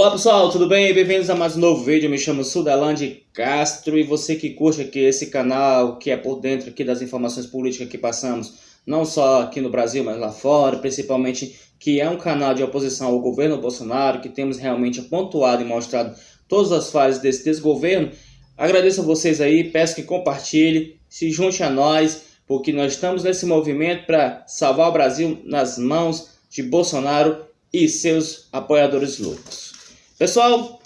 Olá pessoal, tudo bem? Bem-vindos a mais um novo vídeo. Eu me chamo Sudelande Castro e você que curte aqui esse canal, que é por dentro aqui das informações políticas que passamos, não só aqui no Brasil, mas lá fora, principalmente que é um canal de oposição ao governo Bolsonaro, que temos realmente pontuado e mostrado todas as falhas desse desgoverno. Agradeço a vocês aí, peço que compartilhe, se junte a nós, porque nós estamos nesse movimento para salvar o Brasil nas mãos de Bolsonaro e seus apoiadores loucos. Pessoal,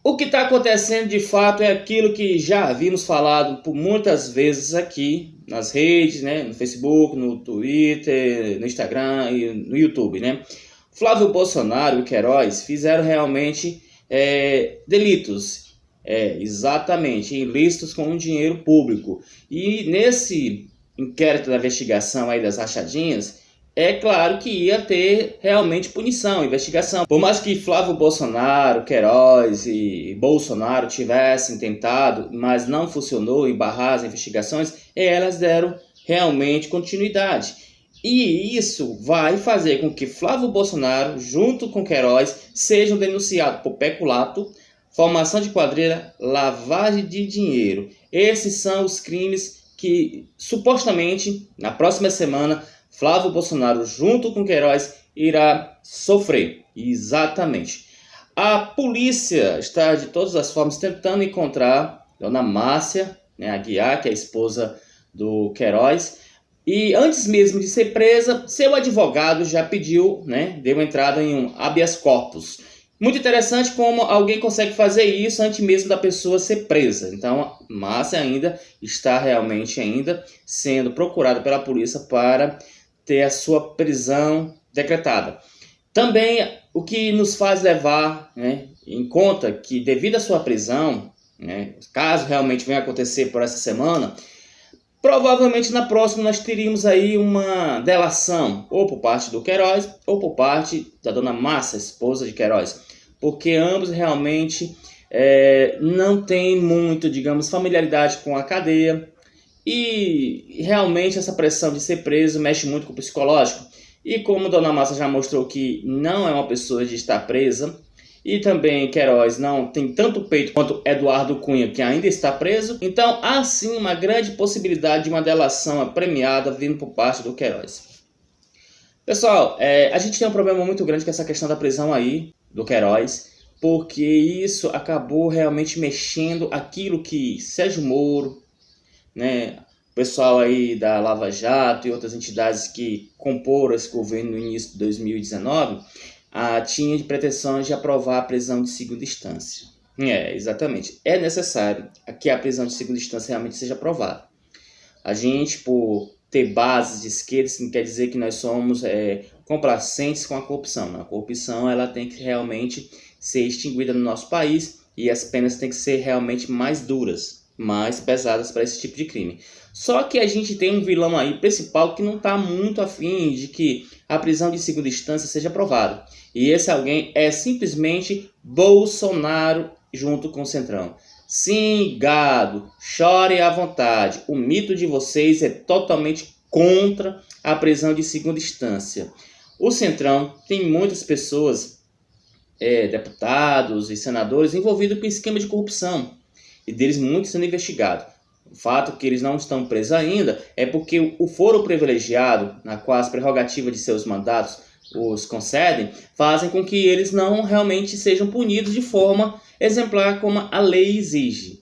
o que está acontecendo de fato é aquilo que já havíamos falado por muitas vezes aqui nas redes, né, no Facebook, no Twitter, no Instagram e no YouTube, né? Flávio Bolsonaro e Queiroz fizeram realmente delitos, exatamente, ilícitos com dinheiro público. E nesse inquérito da investigação aí das rachadinhas, é claro que ia ter realmente punição, investigação. Por mais que Flávio Bolsonaro, Queiroz e Bolsonaro tivessem tentado, mas não funcionou em barrar as investigações, elas deram realmente continuidade. E isso vai fazer com que Flávio Bolsonaro, junto com Queiroz, sejam denunciados por peculato, formação de quadrilha, lavagem de dinheiro. Esses são os crimes que, supostamente, na próxima semana, Flávio Bolsonaro, junto com Queiroz, irá sofrer. Exatamente. A polícia está, de todas as formas, tentando encontrar Dona Márcia, né, Aguiar, que é a esposa do Queiroz. E antes mesmo de ser presa, seu advogado já pediu, né, deu entrada em um habeas corpus. Muito interessante como alguém consegue fazer isso antes mesmo da pessoa ser presa. Então, Márcia ainda está realmente sendo procurada pela polícia para ter a sua prisão decretada. Também o que nos faz levar, né, em conta que devido à sua prisão, né, caso realmente venha acontecer por essa semana, provavelmente na próxima nós teríamos aí uma delação, ou por parte do Queiroz, ou por parte da Dona Márcia, esposa de Queiroz, porque ambos realmente não têm muito, digamos, familiaridade com a cadeia, e realmente essa pressão de ser preso mexe muito com o psicológico. E como Dona Márcia já mostrou que não é uma pessoa de estar presa, e também Queiroz não tem tanto peito quanto Eduardo Cunha, que ainda está preso, então há sim uma grande possibilidade de uma delação premiada vindo por parte do Queiroz. Pessoal, a gente tem um problema muito grande com essa questão da prisão aí do Queiroz, porque isso acabou realmente mexendo aquilo que Sérgio Moro, né, o pessoal aí da Lava Jato e outras entidades que comporam esse governo no início de 2019 tinha de pretensões de aprovar a prisão de segunda instância. Exatamente. É necessário que a prisão de segunda instância realmente seja aprovada. A gente, por ter bases de esquerda, isso não quer dizer que nós somos complacentes com a corrupção. A corrupção ela tem que realmente ser extinguida no nosso país e as penas têm que ser realmente mais duras, mais pesadas para esse tipo de crime. Só que a gente tem um vilão aí principal que não está muito afim de que a prisão de segunda instância seja aprovada. E esse alguém é simplesmente Bolsonaro junto com o Centrão. Sim, gado, chore à vontade. O mito de vocês é totalmente contra a prisão de segunda instância. O Centrão tem muitas pessoas, deputados e senadores envolvidos com esquema de corrupção. E deles muitos sendo investigados. O fato que eles não estão presos ainda é porque o foro privilegiado, na qual as prerrogativas de seus mandatos os concedem, fazem com que eles não realmente sejam punidos de forma exemplar como a lei exige.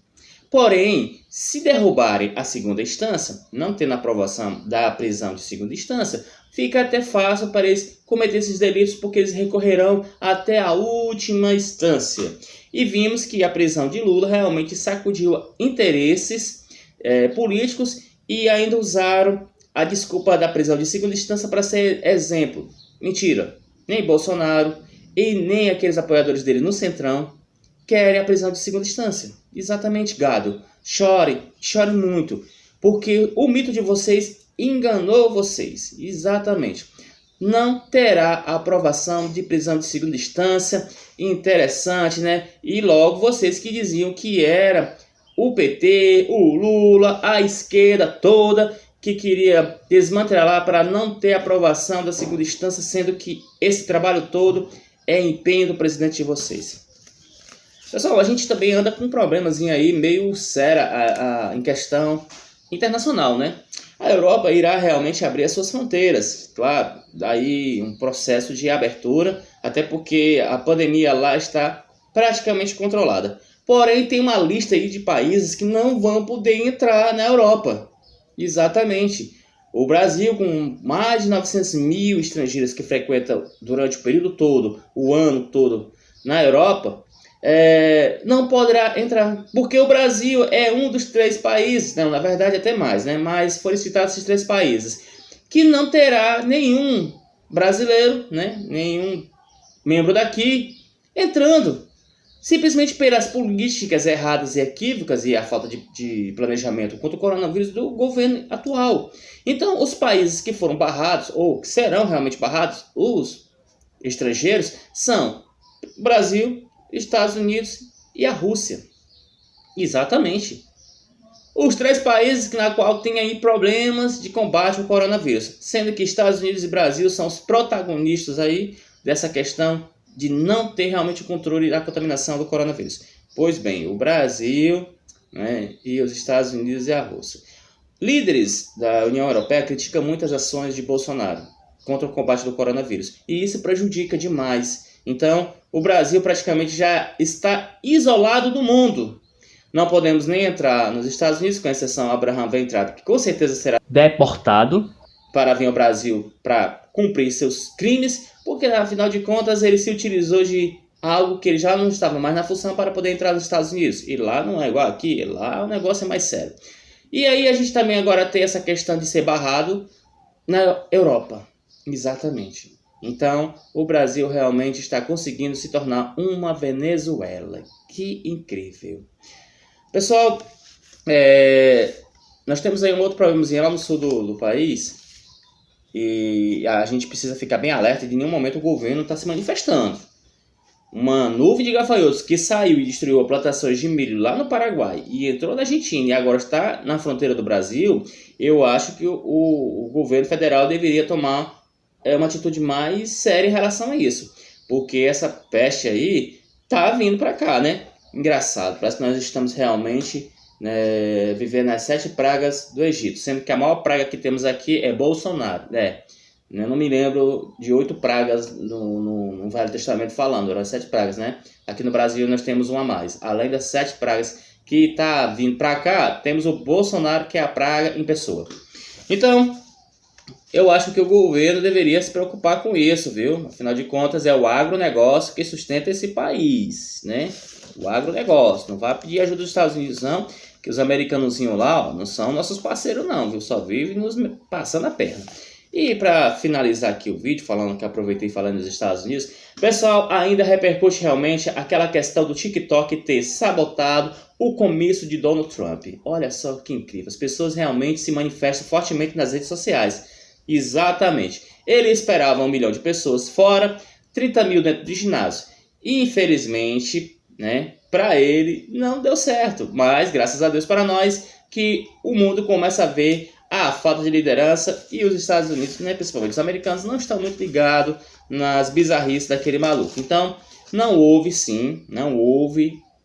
Porém, se derrubarem a segunda instância, não tendo aprovação da prisão de segunda instância, fica até fácil para eles cometer esses delitos porque eles recorrerão até a última instância. E vimos que a prisão de Lula realmente sacudiu interesses políticos e ainda usaram a desculpa da prisão de segunda instância para ser exemplo. Mentira, nem Bolsonaro e nem aqueles apoiadores dele no Centrão querem a prisão de segunda instância. Exatamente, gado. Chore muito, porque o mito de vocês enganou vocês. Exatamente. Não terá a aprovação de prisão de segunda instância. Interessante, né? E logo vocês que diziam que era o PT, o Lula, a esquerda toda que queria desmantelar para não ter aprovação da segunda instância, sendo que esse trabalho todo é empenho do presidente de vocês. Pessoal, a gente também anda com um problemazinho aí meio sério em questão internacional, né? A Europa irá realmente abrir as suas fronteiras, claro, daí um processo de abertura, até porque a pandemia lá está praticamente controlada. Porém, tem uma lista aí de países que não vão poder entrar na Europa. Exatamente. O Brasil, com mais de 900 mil estrangeiros que frequentam durante o período todo, o ano todo, na Europa, não poderá entrar, porque o Brasil é um dos 3 países, não, na verdade até mais, né? Mas foram citados esses 3 países, que não terá nenhum brasileiro, né? Nenhum membro daqui entrando. Simplesmente pelas políticas erradas e equívocas e a falta de planejamento contra o coronavírus do governo atual. Então, os países que foram barrados, ou que serão realmente barrados, os estrangeiros, são Brasil, Estados Unidos e a Rússia. Exatamente. Os 3 países na qual tem aí problemas de combate ao coronavírus, sendo que Estados Unidos e Brasil são os protagonistas aí dessa questão de não ter realmente o controle da contaminação do coronavírus. Pois bem, o Brasil, né, e os Estados Unidos e a Rússia. Líderes da União Europeia criticam muitas ações de Bolsonaro contra o combate do coronavírus, e isso prejudica demais. Então, o Brasil praticamente já está isolado do mundo. Não podemos nem entrar nos Estados Unidos, com exceção Abraham Weintraub, que com certeza será deportado para vir ao Brasil para cumprir seus crimes, porque afinal de contas ele se utilizou de algo que ele já não estava mais na função para poder entrar nos Estados Unidos. E lá não é igual aqui, lá o negócio é mais sério. E aí a gente também agora tem essa questão de ser barrado na Europa. Exatamente. Então o Brasil realmente está conseguindo se tornar uma Venezuela. Que incrível. Pessoal, nós temos aí um outro problemazinho lá no sul do país. E a gente precisa ficar bem alerta de nenhum momento o governo está se manifestando. Uma nuvem de gafanhotos que saiu e destruiu plantações de milho lá no Paraguai e entrou na Argentina e agora está na fronteira do Brasil, eu acho que o governo federal deveria tomar uma atitude mais séria em relação a isso. Porque essa peste aí tá vindo para cá, né? Engraçado, parece que nós estamos realmente vivendo as 7 pragas do Egito, sendo que a maior praga que temos aqui é Bolsonaro. Eu não me lembro de 8 pragas no Velho Testamento falando, eram 7 pragas, né? Aqui no Brasil nós temos uma a mais. Além das 7 pragas que tá vindo para cá, temos o Bolsonaro, que é a praga em pessoa. Então, eu acho que o governo deveria se preocupar com isso, viu? Afinal de contas, é o agronegócio que sustenta esse país, né? O agronegócio. Não vai pedir ajuda dos Estados Unidos, não, que os americanozinhos lá, não são nossos parceiros, não, viu? Só vivem nos passando a perna. E para finalizar aqui o vídeo, falando que aproveitei falando dos Estados Unidos, pessoal, ainda repercute realmente aquela questão do TikTok ter sabotado o comício de Donald Trump. Olha só que incrível, as pessoas realmente se manifestam fortemente nas redes sociais. Exatamente, ele esperava 1 milhão de pessoas fora, 30 mil dentro do ginásio. E infelizmente, né, para ele não deu certo, mas graças a Deus para nós que o mundo começa a ver a falta de liderança e os Estados Unidos, né, principalmente os americanos, não estão muito ligados nas bizarrices daquele maluco. Então, não houve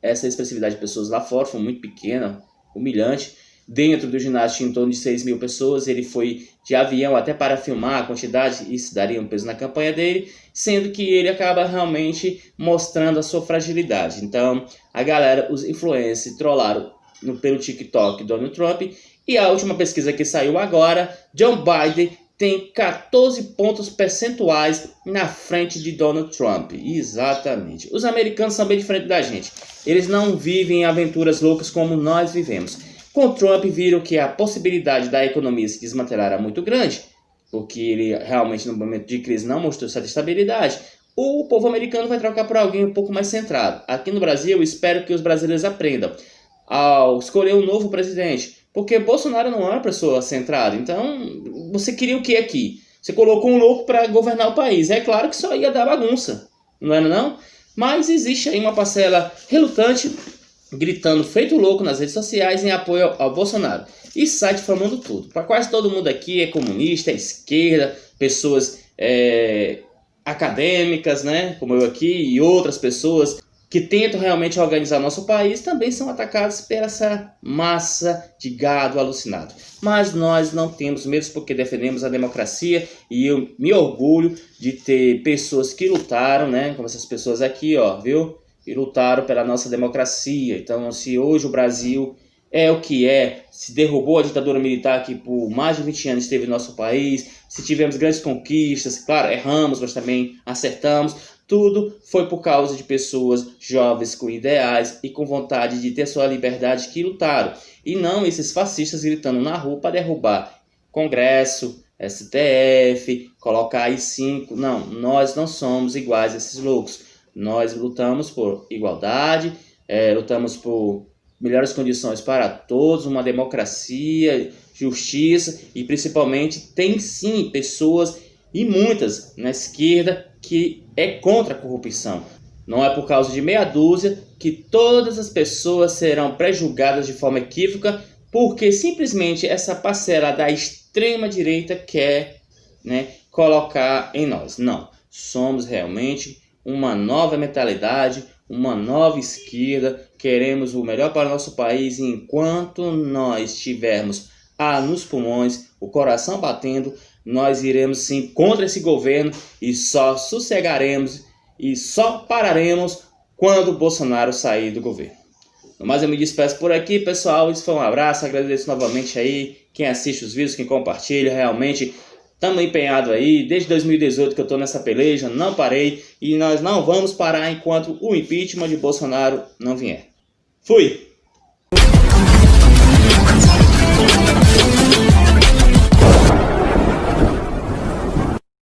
essa expressividade de pessoas lá fora, foi muito pequena, humilhante. Dentro do ginásio tinha em torno de 6 mil pessoas, ele foi de avião até para filmar a quantidade, isso daria um peso na campanha dele, sendo que ele acaba realmente mostrando a sua fragilidade. Então, a galera, os influencers, trollaram pelo TikTok Donald Trump. E a última pesquisa que saiu agora, Joe Biden tem 14 pontos percentuais na frente de Donald Trump. Exatamente. Os americanos são bem diferentes da gente. Eles não vivem aventuras loucas como nós vivemos. Com Trump viram que a possibilidade da economia se desmantelar era muito grande, porque ele realmente no momento de crise não mostrou certa estabilidade. O povo americano vai trocar por alguém um pouco mais centrado. Aqui no Brasil, eu espero que os brasileiros aprendam ao escolher um novo presidente. Porque Bolsonaro não é uma pessoa centrada. Então, você queria o que aqui? Você colocou um louco para governar o país. É claro que só ia dar bagunça. Não era não? Mas existe aí uma parcela relutante, gritando feito louco nas redes sociais em apoio ao Bolsonaro. E sai difamando tudo. Para quase todo mundo aqui é comunista, é esquerda, pessoas acadêmicas, né? Como eu aqui, e outras pessoas que tentam realmente organizar nosso país também são atacados por essa massa de gado alucinado. Mas nós não temos medo porque defendemos a democracia e eu me orgulho de ter pessoas que lutaram, né, como essas pessoas aqui, ó, viu? E lutaram pela nossa democracia. Então, se hoje o Brasil é o que é, se derrubou a ditadura militar que por mais de 20 anos esteve no nosso país, se tivemos grandes conquistas, claro, erramos, mas também acertamos, tudo foi por causa de pessoas jovens com ideais e com vontade de ter sua liberdade que lutaram. E não esses fascistas gritando na rua para derrubar Congresso, STF, colocar AI-5. Não, nós não somos iguais a esses loucos. Nós lutamos por igualdade, lutamos por melhores condições para todos, uma democracia, justiça e principalmente tem sim pessoas e muitas na esquerda que é contra a corrupção. Não é por causa de meia dúzia que todas as pessoas serão pré-julgadas de forma equívoca porque simplesmente essa parcela da extrema direita quer, né, colocar em nós. Não, somos realmente uma nova mentalidade, uma nova esquerda, queremos o melhor para o nosso país e enquanto nós tivermos ar nos pulmões, o coração batendo, nós iremos sim contra esse governo e só sossegaremos e só pararemos quando o Bolsonaro sair do governo. No mais eu me despeço por aqui, pessoal. Isso foi um abraço, agradeço novamente aí quem assiste os vídeos, quem compartilha, realmente estamos empenhados aí, desde 2018 que eu estou nessa peleja, não parei e nós não vamos parar enquanto o impeachment de Bolsonaro não vier. Fui!